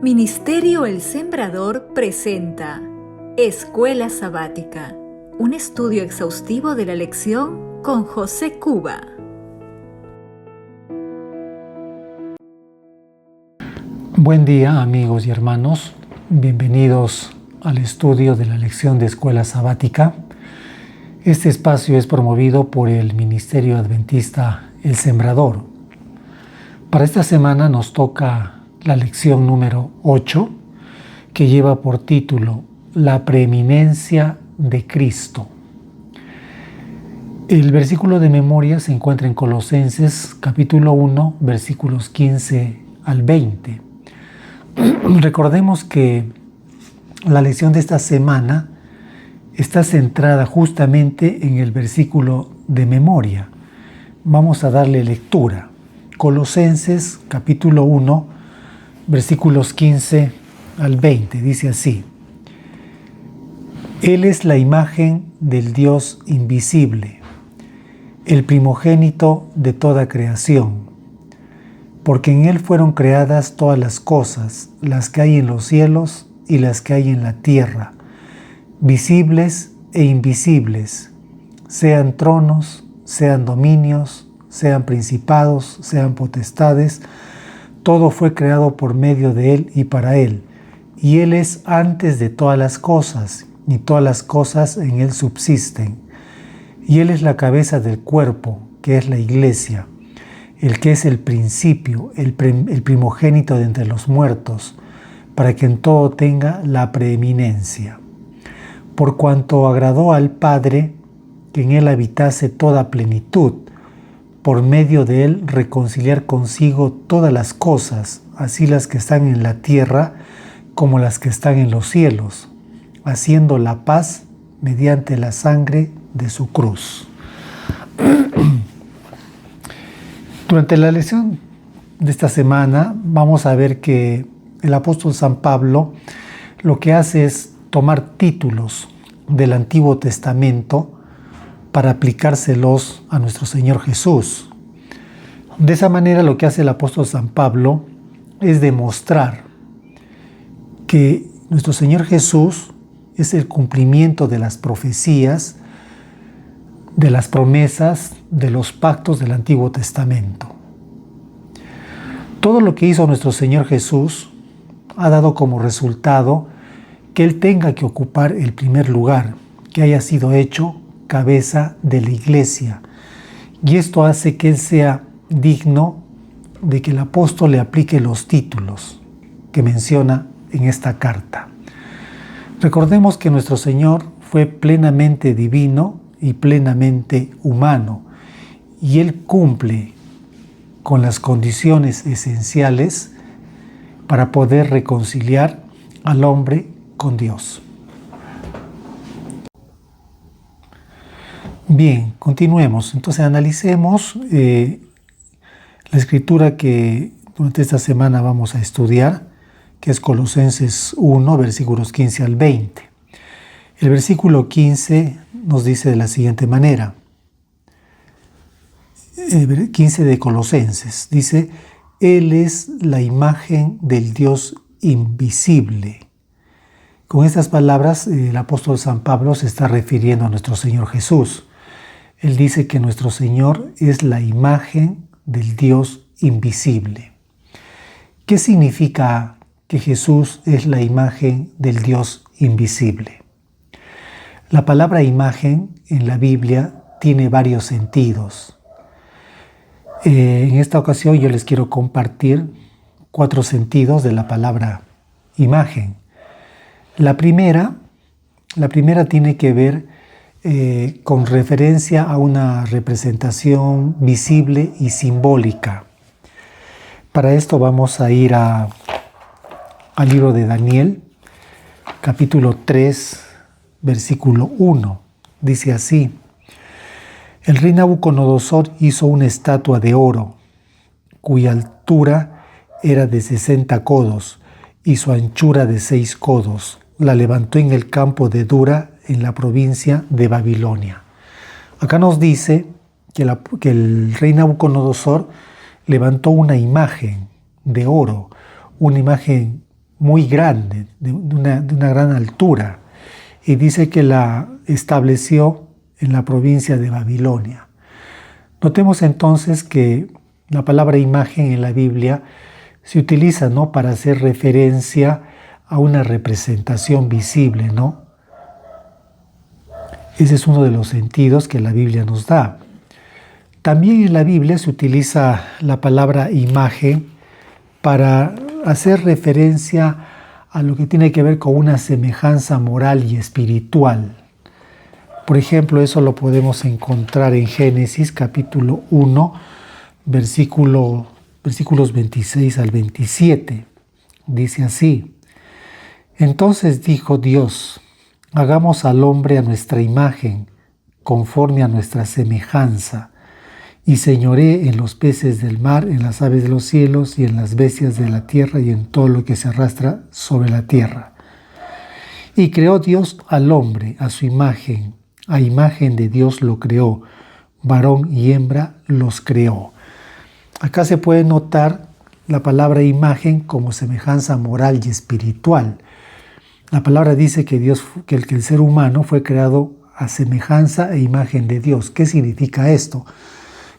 Ministerio El Sembrador presenta Escuela Sabática, un estudio exhaustivo de la lección con José Cuba. Buen día, amigos y hermanos. Bienvenidos al estudio de la lección de Escuela Sabática. Este espacio es promovido por el Ministerio Adventista El Sembrador. Para esta semana nos toca la lección número 8, que lleva por título La preeminencia de Cristo. El versículo de memoria se encuentra en Colosenses capítulo 1, versículos 15 al 20. Recordemos que la lección de esta semana está centrada justamente en el versículo de memoria. Vamos a darle lectura. Colosenses capítulo 1, versículos 15 al 20. Dice así: Él es la imagen del Dios invisible, el primogénito de toda creación, porque en Él fueron creadas todas las cosas, las que hay en los cielos y las que hay en la tierra, visibles e invisibles, sean tronos, sean dominios, sean principados, sean potestades. Todo fue creado por medio de Él y para Él, y Él es antes de todas las cosas, y todas las cosas en Él subsisten. Y Él es la cabeza del cuerpo, que es la Iglesia, el que es el principio, el primogénito de entre los muertos, para que en todo tenga la preeminencia. Por cuanto agradó al Padre que en Él habitase toda plenitud, por medio de Él reconciliar consigo todas las cosas, así las que están en la tierra como las que están en los cielos, haciendo la paz mediante la sangre de su cruz. Durante la lección de esta semana vamos a ver que el apóstol San Pablo lo que hace es tomar títulos del Antiguo Testamento para aplicárselos a nuestro Señor Jesús. De esa manera lo que hace el apóstol San Pablo es demostrar que nuestro Señor Jesús es el cumplimiento de las profecías, de las promesas, de los pactos del Antiguo Testamento. Todo lo que hizo nuestro Señor Jesús ha dado como resultado que Él tenga que ocupar el primer lugar, que haya sido hecho cabeza de la Iglesia. Y esto hace que Él sea digno de que el apóstol le aplique los títulos que menciona en esta carta. Recordemos que nuestro Señor fue plenamente divino y plenamente humano, y Él cumple con las condiciones esenciales para poder reconciliar al hombre con Dios. Bien, continuemos. Entonces analicemos la escritura que durante esta semana vamos a estudiar, que es Colosenses 1, versículos 15 al 20. El versículo 15 nos dice de la siguiente manera. 15 de Colosenses dice: Él es la imagen del Dios invisible. Con estas palabras el apóstol San Pablo se está refiriendo a nuestro Señor Jesús. Él dice que nuestro Señor es la imagen del Dios invisible. ¿Qué significa que Jesús es la imagen del Dios invisible? La palabra imagen en la Biblia tiene varios sentidos. En esta ocasión yo les quiero compartir 4 sentidos de la palabra imagen. La primera tiene que ver con referencia a una representación visible y simbólica. Para esto vamos a ir al libro de Daniel, capítulo 3, versículo 1. Dice así: El rey Nabucodonosor hizo una estatua de oro, cuya altura era de 60 codos y su anchura de 6 codos. La levantó en el campo de Dura, en la provincia de Babilonia. Acá nos dice que el rey Nabucodonosor levantó una imagen de oro, una imagen muy grande, de una gran altura, y dice que la estableció en la provincia de Babilonia. Notemos entonces que la palabra imagen en la Biblia se utiliza, ¿no?, para hacer referencia a una representación visible, ¿no? Ese es uno de los sentidos que la Biblia nos da. También en la Biblia se utiliza la palabra imagen para hacer referencia a lo que tiene que ver con una semejanza moral y espiritual. Por ejemplo, eso lo podemos encontrar en Génesis capítulo 1, versículos 26 al 27. Dice así: Entonces dijo Dios: hagamos al hombre a nuestra imagen, conforme a nuestra semejanza, y señoree en los peces del mar, en las aves de los cielos, y en las bestias de la tierra, y en todo lo que se arrastra sobre la tierra. Y creó Dios al hombre a su imagen, a imagen de Dios lo creó, varón y hembra los creó. Acá se puede notar la palabra imagen como semejanza moral y espiritual. La palabra dice que el ser humano fue creado a semejanza e imagen de Dios. ¿Qué significa esto?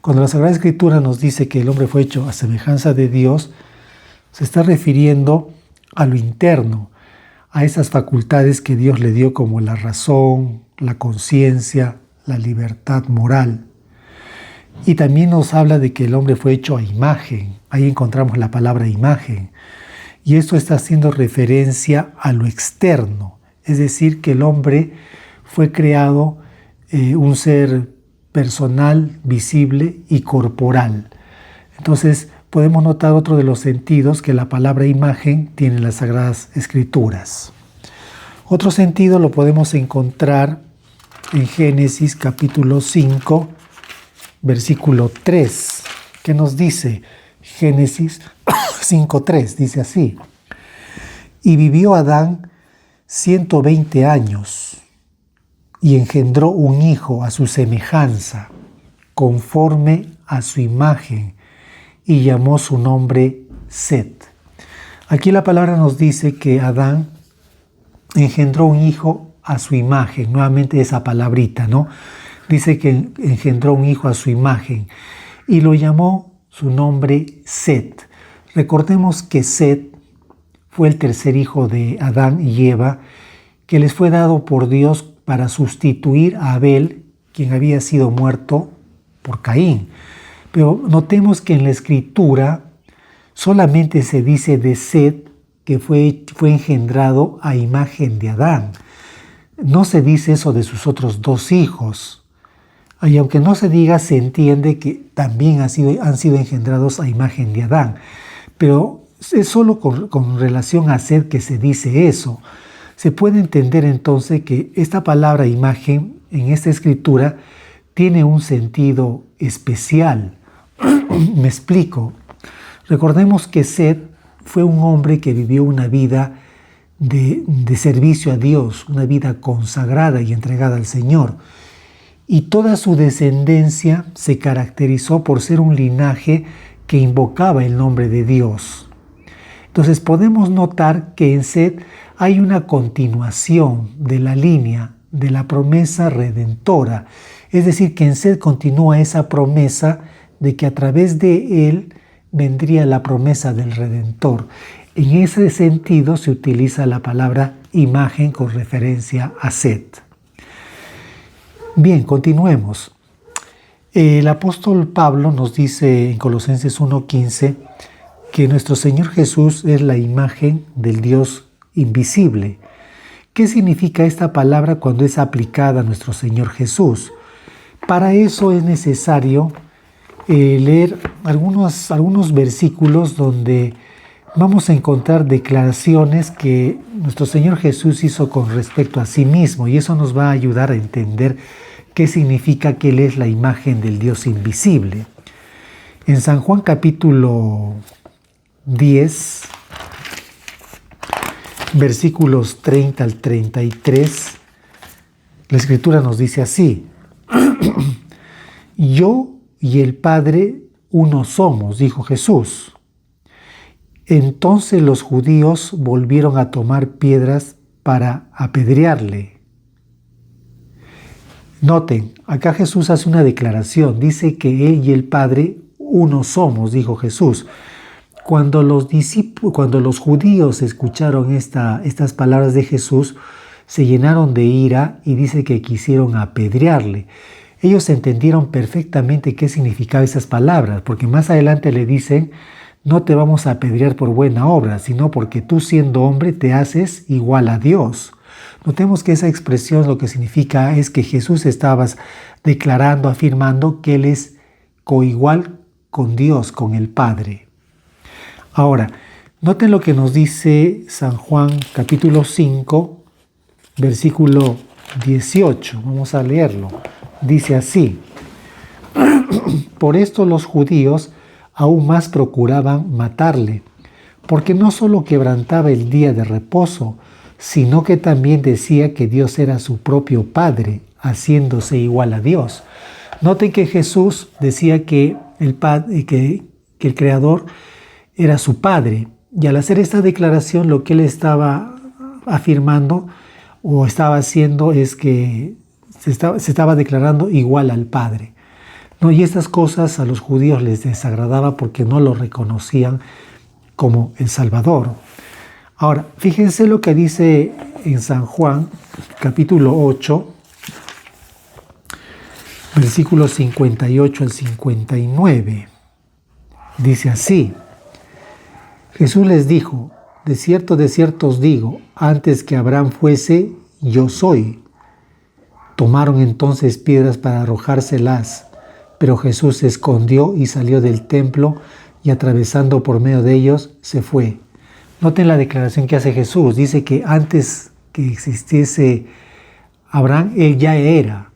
Cuando la Sagrada Escritura nos dice que el hombre fue hecho a semejanza de Dios, se está refiriendo a lo interno, a esas facultades que Dios le dio como la razón, la conciencia, la libertad moral. Y también nos habla de que el hombre fue hecho a imagen. Ahí encontramos la palabra imagen. Y esto está haciendo referencia a lo externo. Es decir, que el hombre fue creado un ser personal, visible y corporal. Entonces, podemos notar otro de los sentidos que la palabra imagen tiene en las Sagradas Escrituras. Otro sentido lo podemos encontrar en Génesis capítulo 5, versículo 3, que nos dice, Génesis 5:3, dice así: Y vivió Adán 120 años, y engendró un hijo a su semejanza, conforme a su imagen, y llamó su nombre Set. Aquí la palabra nos dice que Adán engendró un hijo a su imagen. Nuevamente esa palabrita, ¿no? Dice que engendró un hijo a su imagen y lo llamó su nombre Set. Recordemos que Set fue el tercer hijo de Adán y Eva, que les fue dado por Dios para sustituir a Abel, quien había sido muerto por Caín. Pero notemos que en la Escritura solamente se dice de Set que fue engendrado a imagen de Adán. No se dice eso de sus otros dos hijos. Y aunque no se diga, se entiende que también han sido engendrados a imagen de Adán. Pero es solo con relación a Set que se dice eso. Se puede entender entonces que esta palabra imagen en esta escritura tiene un sentido especial. Me explico. Recordemos que Set fue un hombre que vivió una vida de servicio a Dios, una vida consagrada y entregada al Señor. Y toda su descendencia se caracterizó por ser un linaje que invocaba el nombre de Dios. Entonces podemos notar que en Set hay una continuación de la línea de la promesa redentora. Es decir, que en Set continúa esa promesa de que a través de él vendría la promesa del Redentor. En ese sentido se utiliza la palabra imagen con referencia a Set. Bien, continuemos. El apóstol Pablo nos dice en Colosenses 1:15 que nuestro Señor Jesús es la imagen del Dios invisible. ¿Qué significa esta palabra cuando es aplicada a nuestro Señor Jesús? Para eso es necesario leer algunos versículos donde vamos a encontrar declaraciones que nuestro Señor Jesús hizo con respecto a sí mismo, y eso nos va a ayudar a entender qué significa que Él es la imagen del Dios invisible. En San Juan capítulo 10, versículos 30 al 33, la Escritura nos dice así: Yo y el Padre uno somos, dijo Jesús. Entonces los judíos volvieron a tomar piedras para apedrearle. Noten, acá Jesús hace una declaración, dice que Él y el Padre uno somos, dijo Jesús. Cuando los judíos escucharon estas palabras de Jesús, se llenaron de ira y dice que quisieron apedrearle. Ellos entendieron perfectamente qué significaban esas palabras, porque más adelante le dicen: no te vamos a apedrear por buena obra, sino porque tú, siendo hombre, te haces igual a Dios. Notemos que esa expresión lo que significa es que Jesús estaba declarando, afirmando que Él es coigual con Dios, con el Padre. Ahora, noten lo que nos dice San Juan capítulo 5, versículo 18. Vamos a leerlo. Dice así: por esto los judíos aún más procuraban matarle, porque no solo quebrantaba el día de reposo, sino que también decía que Dios era su propio Padre, haciéndose igual a Dios. Noten que Jesús decía que el Creador era su Padre, y al hacer esta declaración lo que él estaba afirmando o estaba haciendo es que se estaba declarando igual al Padre. ¿No? Y estas cosas a los judíos les desagradaba porque no lo reconocían como el Salvador. Ahora, fíjense lo que dice en San Juan, capítulo 8, versículos 58 al 59. Dice así: Jesús les dijo: de cierto os digo, antes que Abraham fuese, yo soy. Tomaron entonces piedras para arrojárselas, pero Jesús se escondió y salió del templo, y atravesando por medio de ellos, se fue. Noten la declaración que hace Jesús. Dice que antes que existiese Abraham, Él ya era.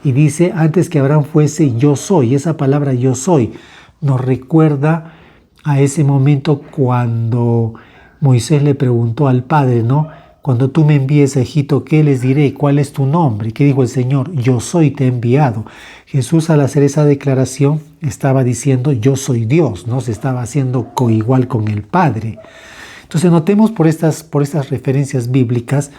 Y dice, antes que Abraham fuese, yo soy. Esa palabra yo soy nos recuerda a ese momento cuando Moisés le preguntó al Padre, ¿no? Cuando tú me envíes a Egipto, ¿qué les diré? ¿Cuál es tu nombre? ¿Qué dijo el Señor? Yo soy, te he enviado. Jesús, al hacer esa declaración, estaba diciendo, yo soy Dios, ¿no? Se estaba haciendo coigual con el Padre. Entonces notemos por estas referencias bíblicas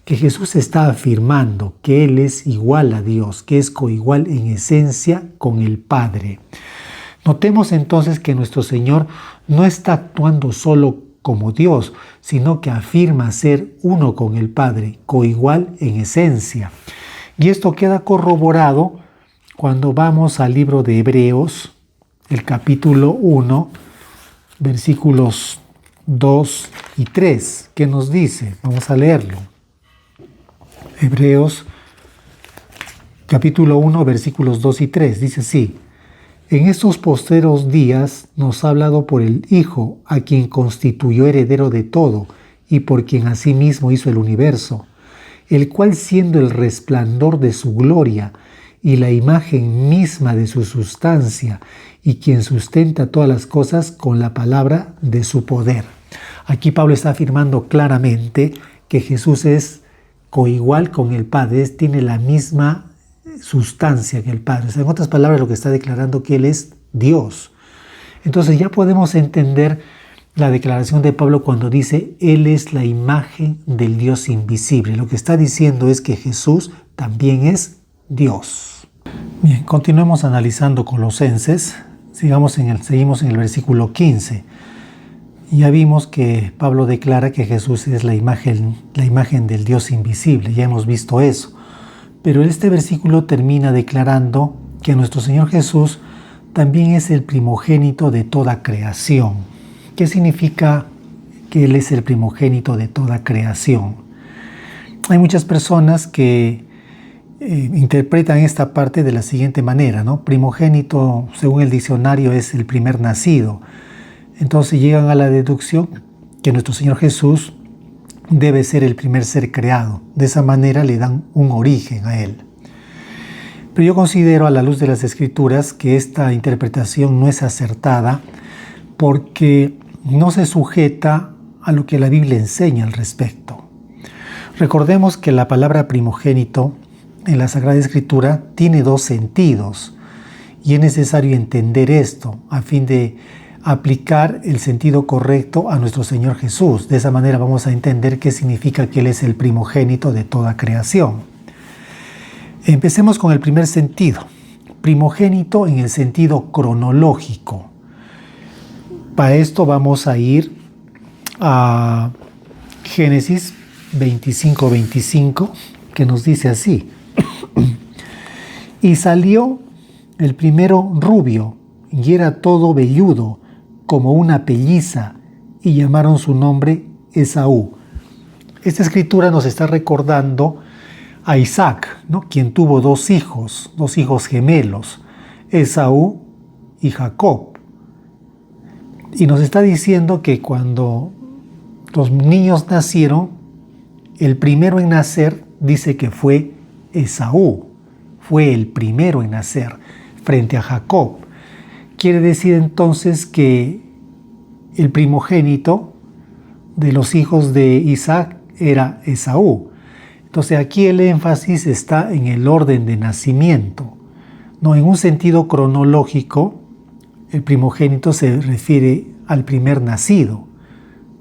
que Jesús está afirmando que Él es igual a Dios, que es coigual en esencia con el Padre. Notemos entonces que nuestro Señor no está actuando solo como Dios, sino que afirma ser uno con el Padre, coigual en esencia. Y esto queda corroborado cuando vamos al libro de Hebreos, el capítulo 1, versículos 2 y 3. ¿Qué nos dice? Vamos a leerlo. Hebreos, capítulo 1, versículos 2 y 3. Dice así: en estos postreros días nos ha hablado por el Hijo, a quien constituyó heredero de todo, y por quien asimismo hizo el universo, el cual, siendo el resplandor de su gloria y la imagen misma de su sustancia, y quien sustenta todas las cosas con la palabra de su poder. Aquí Pablo está afirmando claramente que Jesús es coigual con el Padre, tiene la misma sustancia que el Padre. O sea, en otras palabras, lo que está declarando que Él es Dios. Entonces ya podemos entender la declaración de Pablo cuando dice Él es la imagen del Dios invisible. Lo que está diciendo es que Jesús también es Dios. Bien, continuemos analizando Colosenses. Seguimos en el versículo 15. Ya vimos que Pablo declara que Jesús es la imagen del Dios invisible. Ya hemos visto eso. Pero este versículo termina declarando que nuestro Señor Jesús también es el primogénito de toda creación. ¿Qué significa que Él es el primogénito de toda creación? Hay muchas personas que interpretan esta parte de la siguiente manera, ¿no? Primogénito, según el diccionario, es el primer nacido. Entonces llegan a la deducción que nuestro Señor Jesús debe ser el primer ser creado. De esa manera le dan un origen a Él. Pero yo considero, a la luz de las Escrituras, que esta interpretación no es acertada porque no se sujeta a lo que la Biblia enseña al respecto. Recordemos que la palabra primogénito en la Sagrada Escritura tiene dos sentidos y es necesario entender esto a fin de aplicar el sentido correcto a nuestro Señor Jesús. De esa manera vamos a entender qué significa que Él es el primogénito de toda creación. Empecemos con el primer sentido. Primogénito en el sentido cronológico. Para esto vamos a ir a Génesis 25:25, que nos dice así. Y salió el primero rubio, y era todo velludo, como una pelliza, y llamaron su nombre Esaú. Esta escritura nos está recordando a Isaac, ¿no? Quien tuvo dos hijos gemelos, Esaú y Jacob. Y nos está diciendo que cuando los niños nacieron, el primero en nacer dice que fue Esaú, fue el primero en nacer frente a Jacob. Quiere decir entonces que el primogénito de los hijos de Isaac era Esaú. Entonces aquí el énfasis está en el orden de nacimiento. No, en un sentido cronológico, el primogénito se refiere al primer nacido,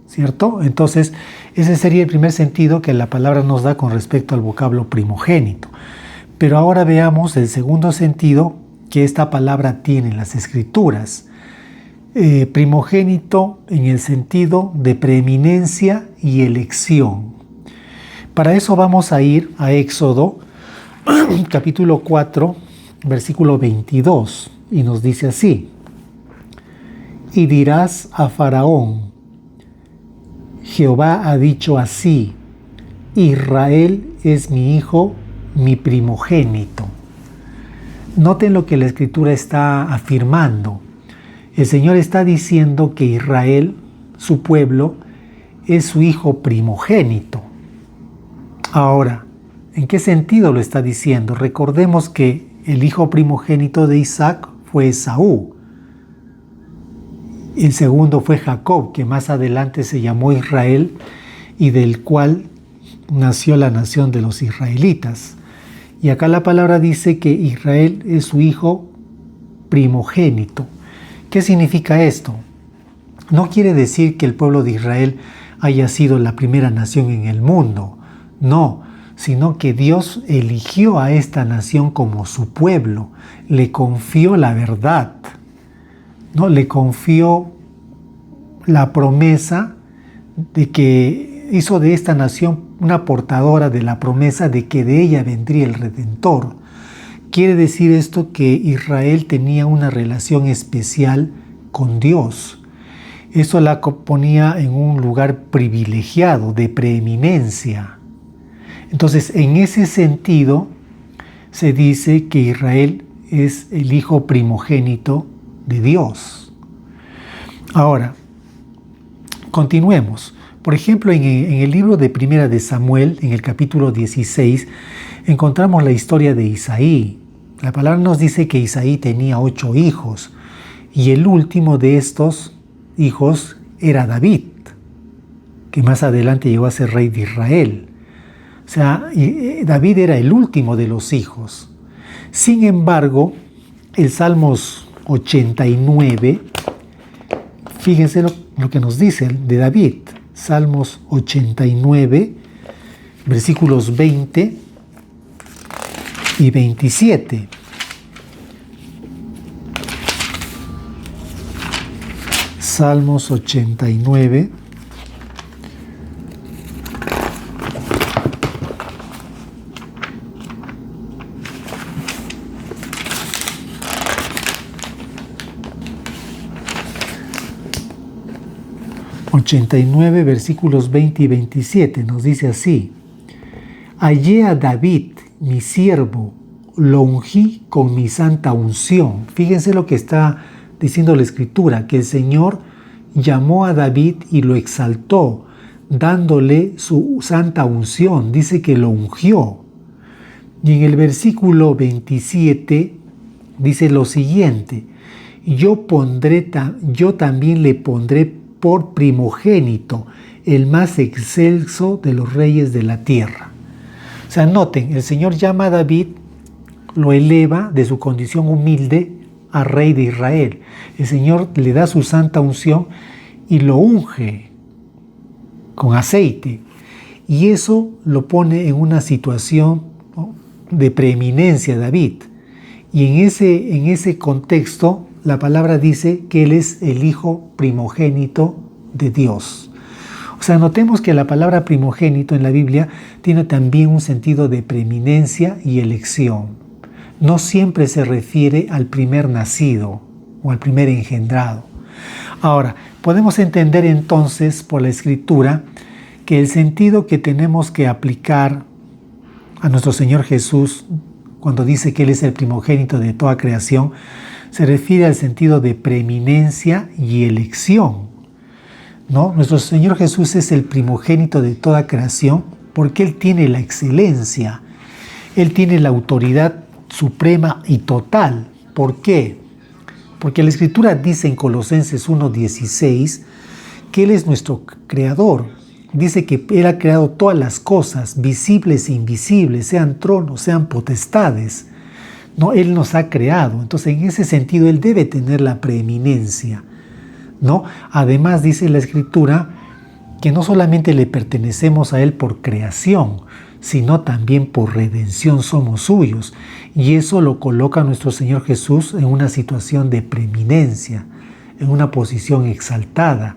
¿cierto? Entonces, ese sería el primer sentido que la palabra nos da con respecto al vocablo primogénito. Pero ahora veamos el segundo sentido que esta palabra tiene en las Escrituras. Primogénito en el sentido de preeminencia y elección. Para eso vamos a ir a Éxodo, capítulo 4, versículo 22, y nos dice así: y dirás a Faraón, Jehová ha dicho así, Israel es mi hijo, mi primogénito. Noten lo que la Escritura está afirmando. El Señor está diciendo que Israel, su pueblo, es su hijo primogénito. Ahora, ¿en qué sentido lo está diciendo? Recordemos que el hijo primogénito de Isaac fue Esaú. El segundo fue Jacob, que más adelante se llamó Israel y del cual nació la nación de los israelitas. Y acá la palabra dice que Israel es su hijo primogénito. ¿Qué significa esto? No quiere decir que el pueblo de Israel haya sido la primera nación en el mundo. No, sino que Dios eligió a esta nación como su pueblo. Le confió la verdad. ¿No? Le confió la promesa de que hizo de esta nación una portadora de la promesa de que de ella vendría el Redentor. Quiere decir esto que Israel tenía una relación especial con Dios. Eso la ponía en un lugar privilegiado, de preeminencia. Entonces, en ese sentido, se dice que Israel es el hijo primogénito de Dios. Ahora, continuemos. Por ejemplo, en el libro de Primera de Samuel, en el capítulo 16, encontramos la historia de Isaí. La palabra nos dice que Isaí tenía 8 hijos y el último de estos hijos era David, que más adelante llegó a ser rey de Israel. O sea, David era el último de los hijos. Sin embargo, el Salmos 89, fíjense lo que nos dice de David. Salmos 89, versículos 20 y 27. Salmos 89. Versículos 20 y 27 nos dice así: hallé a David, mi siervo, lo ungí con mi santa unción. Fíjense lo que está diciendo la Escritura, que el Señor llamó a David y lo exaltó, dándole su santa unción. Dice que lo ungió. Y en el versículo 27 dice lo siguiente: yo también le pondré por primogénito, el más excelso de los reyes de la tierra. O sea, noten, el Señor llama a David, lo eleva de su condición humilde a Rey de Israel. El Señor le da su santa unción y lo unge con aceite. Y eso lo pone en una situación, ¿no?, de preeminencia David. Y en ese contexto, la palabra dice que Él es el hijo primogénito de Dios. O sea, notemos que la palabra primogénito en la Biblia tiene también un sentido de preeminencia y elección. No siempre se refiere al primer nacido o al primer engendrado. Ahora, podemos entender entonces por la Escritura que el sentido que tenemos que aplicar a nuestro Señor Jesús cuando dice que Él es el primogénito de toda creación, se refiere al sentido de preeminencia y elección, ¿no? Nuestro Señor Jesús es el primogénito de toda creación porque Él tiene la excelencia, Él tiene la autoridad suprema y total. ¿Por qué? Porque la Escritura dice en Colosenses 1:16 que Él es nuestro creador. Dice que Él ha creado todas las cosas, visibles e invisibles, sean tronos, sean potestades. No, Él nos ha creado. Entonces, en ese sentido, Él debe tener la preeminencia, ¿no? Además, dice la Escritura que no solamente le pertenecemos a Él por creación, sino también por redención somos suyos. Y eso lo coloca a nuestro Señor Jesús en una situación de preeminencia, en una posición exaltada.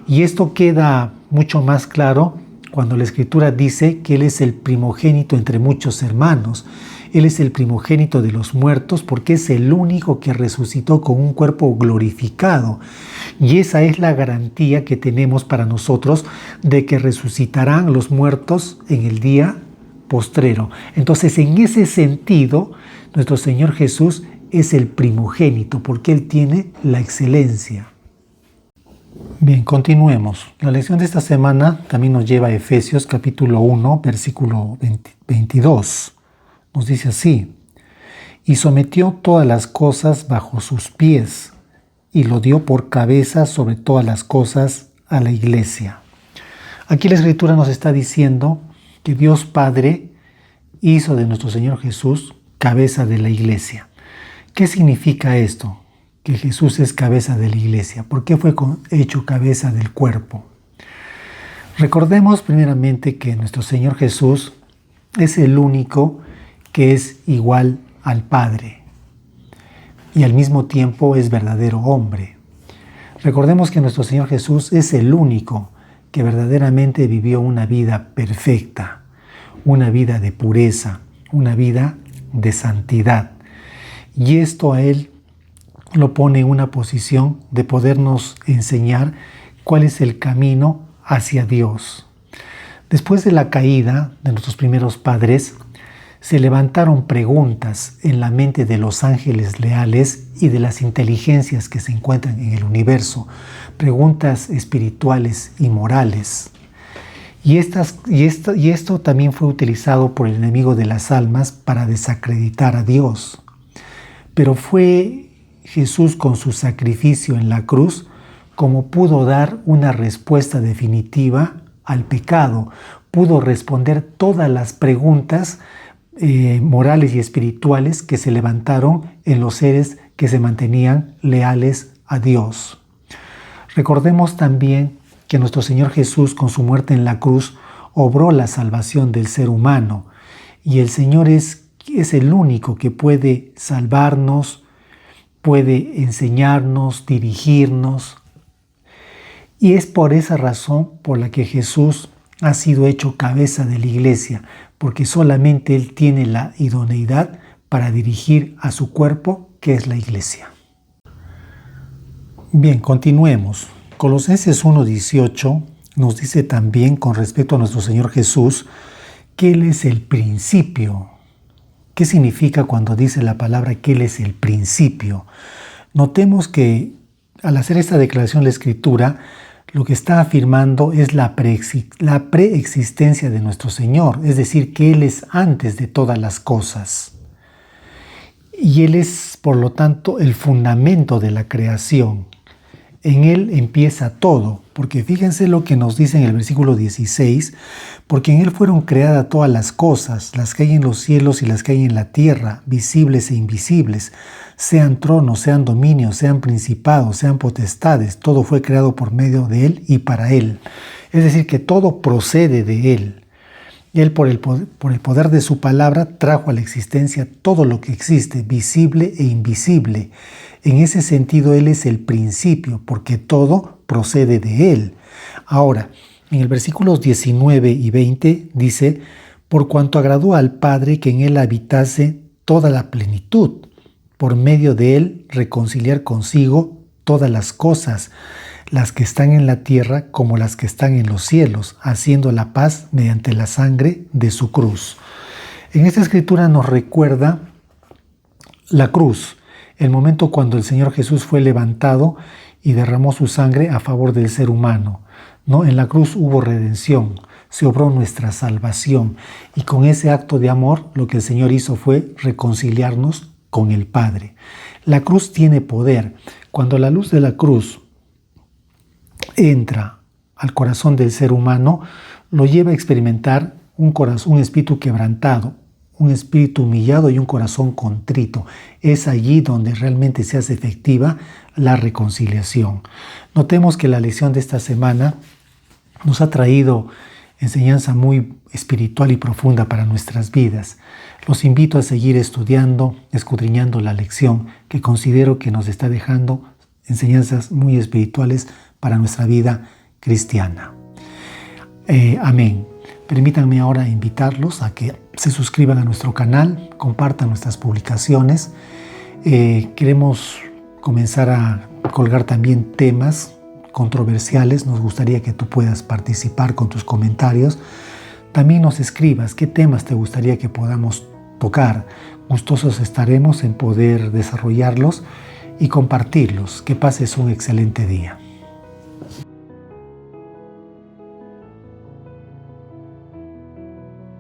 Y esto queda mucho más claro cuando la Escritura dice que Él es el primogénito entre muchos hermanos. Él es el primogénito de los muertos porque es el único que resucitó con un cuerpo glorificado. Y esa es la garantía que tenemos para nosotros de que resucitarán los muertos en el día postrero. Entonces, en ese sentido, nuestro Señor Jesús es el primogénito porque Él tiene la excelencia. Bien, continuemos. La lección de esta semana también nos lleva a Efesios capítulo 1, versículo 22. Nos dice así: y sometió todas las cosas bajo sus pies, y lo dio por cabeza sobre todas las cosas a la iglesia. Aquí la Escritura nos está diciendo que Dios Padre hizo de nuestro Señor Jesús cabeza de la iglesia. ¿Qué significa esto? Que Jesús es cabeza de la iglesia. ¿Por qué fue hecho cabeza del cuerpo? Recordemos primeramente que nuestro Señor Jesús es el único que es igual al Padre y al mismo tiempo es verdadero hombre. Recordemos que nuestro Señor Jesús es el único que verdaderamente vivió una vida perfecta, una vida de pureza, una vida de santidad. Y esto a Él lo pone en una posición de podernos enseñar cuál es el camino hacia Dios. Después de la caída de nuestros primeros padres, se levantaron preguntas en la mente de los ángeles leales y de las inteligencias que se encuentran en el universo, preguntas espirituales y morales. Y esto también fue utilizado por el enemigo de las almas para desacreditar a Dios. Pero fue Jesús con su sacrificio en la cruz como pudo dar una respuesta definitiva al pecado, pudo responder todas las preguntas morales y espirituales que se levantaron en los seres que se mantenían leales a Dios. Recordemos también que nuestro Señor Jesús con su muerte en la cruz obró la salvación del ser humano y el Señor es el único que puede salvarnos, puede enseñarnos, dirigirnos. Y es por esa razón por la que Jesús ha sido hecho cabeza de la iglesia, porque solamente Él tiene la idoneidad para dirigir a su cuerpo, que es la iglesia. Bien, continuemos. Colosenses 1:18 nos dice también con respecto a nuestro Señor Jesús que Él es el principio. ¿Qué significa cuando dice la palabra que Él es el principio? Notemos que al hacer esta declaración la Escritura, lo que está afirmando es la preexistencia de nuestro Señor, es decir, que Él es antes de todas las cosas. Y Él es, por lo tanto, el fundamento de la creación. En Él empieza todo. porque fíjense lo que nos dice en el versículo 16, porque en Él fueron creadas todas las cosas, las que hay en los cielos y las que hay en la tierra, visibles e invisibles, sean tronos, sean dominios, sean principados, sean potestades, todo fue creado por medio de Él y para Él. Es decir, que todo procede de Él. Él, por el poder de su palabra, trajo a la existencia todo lo que existe, visible e invisible. En ese sentido, Él es el principio, porque todo procede de Él. Ahora, en el versículos 19 y 20 dice, por cuanto agradó al Padre que en Él habitase toda la plenitud, por medio de Él reconciliar consigo todas las cosas, las que están en la tierra como las que están en los cielos, haciendo la paz mediante la sangre de su cruz. En esta escritura nos recuerda la cruz, el momento cuando el Señor Jesús fue levantado y derramó su sangre a favor del ser humano. ¿No? En la cruz hubo redención, se obró nuestra salvación, y con ese acto de amor lo que el Señor hizo fue reconciliarnos con el Padre. La cruz tiene poder. Cuando la luz de la cruz entra al corazón del ser humano, lo lleva a experimentar un espíritu quebrantado, un espíritu humillado y un corazón contrito. Es allí donde realmente se hace efectiva la reconciliación. Notemos que la lección de esta semana nos ha traído enseñanza muy espiritual y profunda para nuestras vidas. Los invito a seguir estudiando, escudriñando la lección, que considero que nos está dejando enseñanzas muy espirituales para nuestra vida cristiana. Amén. Permítanme ahora invitarlos a que se suscriban a nuestro canal, compartan nuestras publicaciones. Queremos comenzar a colgar también temas controversiales. Nos gustaría que tú puedas participar con tus comentarios. También nos escribas qué temas te gustaría que podamos tocar. Gustosos estaremos en poder desarrollarlos y compartirlos. Que pases un excelente día.